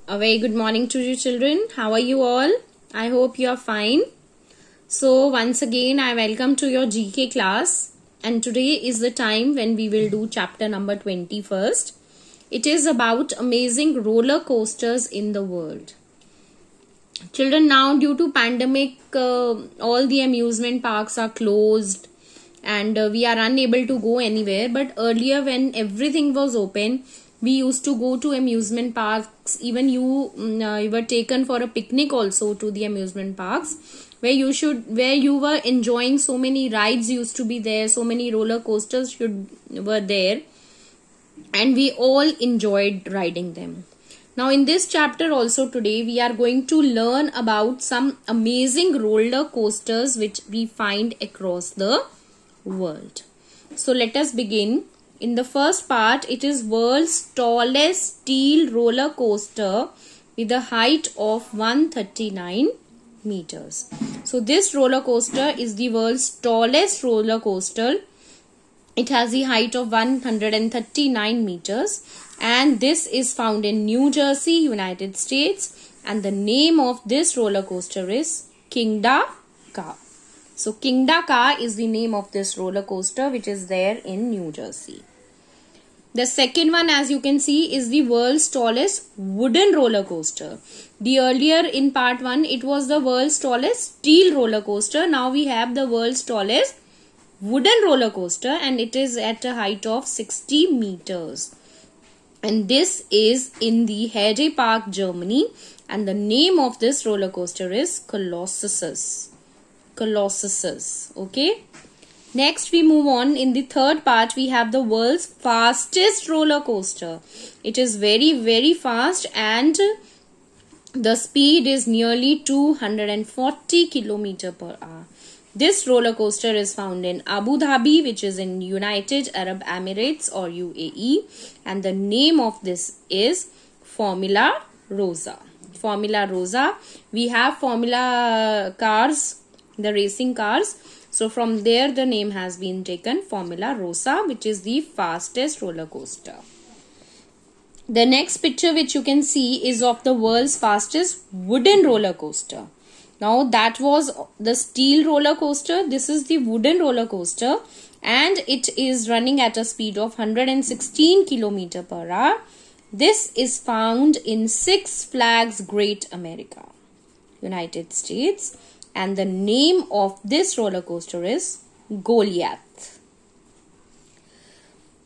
A very good morning to you children. How are you all? I hope you are fine. So once again I welcome to your GK class, and today is the time when we will do chapter number 20 first. It is about amazing roller coasters in the world. Children, now due to pandemic all the amusement parks are closed and we are unable to go anywhere, but earlier when everything was open, we used to go to amusement parks. Even you were taken for a picnic also to the amusement parks, where you were enjoying. So many rides used to be there, so many roller coasters were there, and we all enjoyed riding them. Now in this chapter also today we are going to learn about some amazing roller coasters which we find across the world. So let us begin. In the first part, it is world's tallest steel roller coaster with a height of 139 meters. So this roller coaster is the world's tallest roller coaster. It has the height of 139 meters, and this is found in New Jersey, United States, and the name of this roller coaster is Kingda Ka. So Kingda Ka is the name of this roller coaster which is there in New Jersey. The second one, as you can see, is the world's tallest wooden roller coaster. The earlier in part 1 it was the world's tallest steel roller coaster. Now we have the world's tallest wooden roller coaster, and it is at a height of 60 meters. And this is in the Heide Park, Germany, and the name of this roller coaster is Colossus. Okay. Next we move on. In the third part we have the world's fastest roller coaster. It is very fast, and the speed is nearly 240 km/h. This roller coaster is found in Abu Dhabi, which is in United Arab Emirates or UAE, and the name of this is Formula Rossa. Formula Rossa. We have Formula cars, the racing cars. So from there the name has been taken, Formula Rossa, which is the fastest roller coaster. The next picture which you can see is of the world's fastest wooden roller coaster. Now that was the steel roller coaster. This is the wooden roller coaster, and it is running at a speed of 116 km/h. This is found in Six Flags Great America, United States. And the name of this roller coaster is Goliath.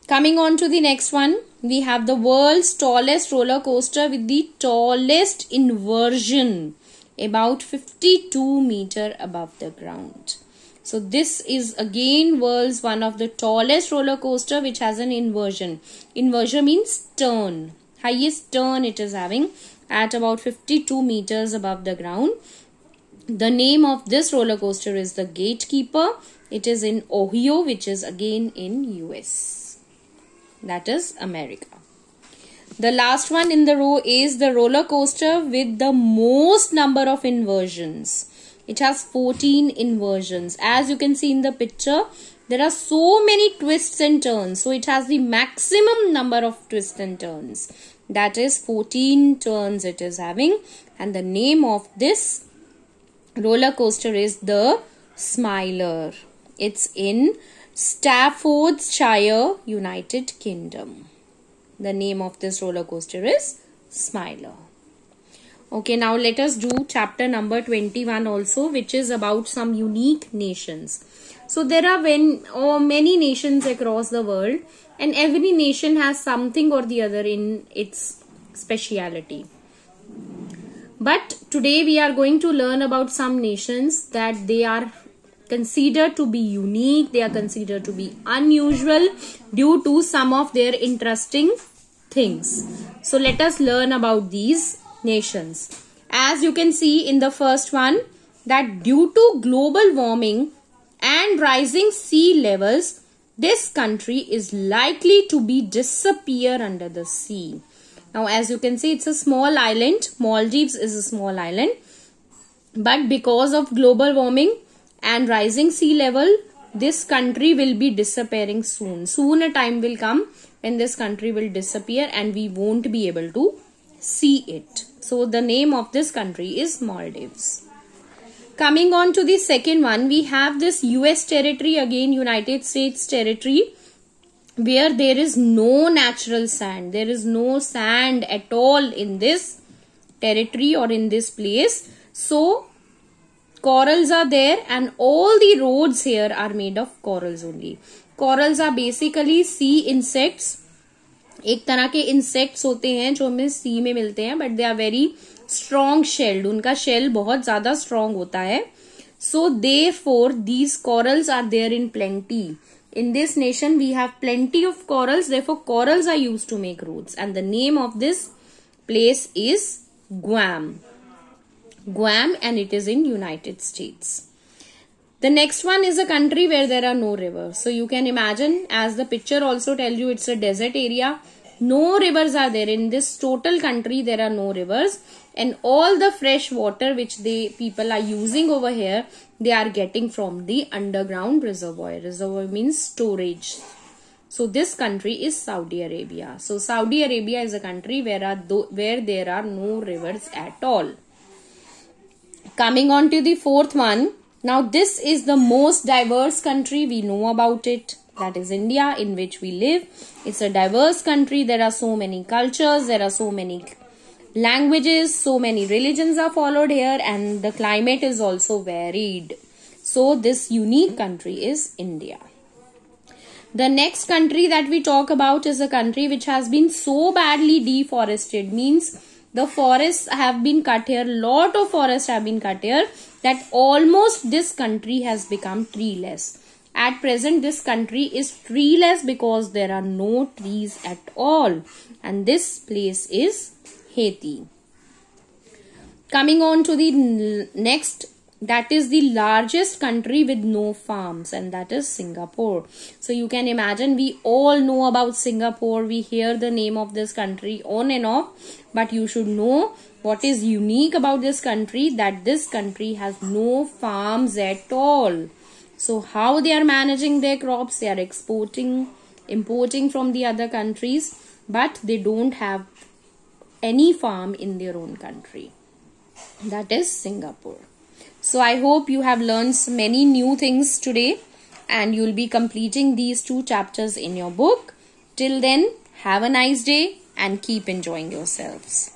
Coming on to the next one, we have the world's tallest roller coaster with the tallest inversion, about 52 meters above the ground. So this is again world's one of the tallest roller coaster which has an inversion. Inversion means turn. Highest turn it is having at about 52 meters above the ground. The name of this roller coaster is the Gatekeeper. It is in Ohio, which is again in US. That is America. The last one in the row is the roller coaster with the most number of inversions. It has 14 inversions. As you can see in the picture, there are so many twists and turns. So it has the maximum number of twists and turns. That is 14 turns it is having. And the name of this roller coaster is the Smiler. It's in Staffordshire, United Kingdom. The name of this roller coaster is Smiler. Okay, now let us do chapter number 21 also, which is about some unique nations. So there are many nations across the world, and every nation has something or the other in its speciality. But today we are going to learn about some nations that they are considered to be unique. They are considered to be unusual due to some of their interesting things. So let us learn about these nations. As you can see in the first one, that due to global warming and rising sea levels, this country is likely to be disappear under the sea. Now as you can see, it's a small island. Maldives is a small island. But because of global warming and rising sea level, this country will be disappearing soon. Soon a time will come when this country will disappear and we won't be able to see it. So the name of this country is Maldives. Coming on to the second one, we have this US territory, again United States territory, where there is no natural sand. There is no sand at all in this territory or in this place. So corals are there, and all the roads here are made of corals only. Corals are basically sea insects. एक तरह के insects होते हैं जो हमें सी में मिलते हैं, but they are very strong shelled. उनका शेल बहुत ज्यादा स्ट्रॉन्ग होता है. So therefore these corals are there in plenty. In this nation we have plenty of corals, therefore corals are used to make roads, and the name of this place is Guam. Guam, and it is in United States. The next one is a country where there are no rivers. So you can imagine, as the picture also tells you, it's a desert area. No rivers are there. In this total country there are no rivers, and all the fresh water which people are using over here, they are getting from the underground reservoir. Reservoir means storage. So this country is Saudi Arabia. So Saudi Arabia is a country where there are no rivers at all. Coming on to the fourth one. Now this is the most diverse country. We know about it. That is India, in which we live. It's a diverse country. There are so many cultures. There are so many languages. So many religions are followed here, and the climate is also varied. So this unique country is India. The next country that we talk about is a country which has been so badly deforested. Means the forests have been cut here. Lot of forests have been cut here, that almost this country has become treeless. At present this country is treeless because there are no trees at all, and this place is Haiti. Coming on to the next, that is the largest country with no farms, and that is Singapore. So you can imagine, we all know about Singapore. We hear the name of this country on and off, but you should know what is unique about this country, that this country has no farms at all. So how they are managing their crops? They are importing from the other countries, but they don't have any farm in their own country. That is Singapore. So I hope you have learned many new things today, and you will be completing these 2 chapters in your book. Till then, have a nice day and keep enjoying yourselves.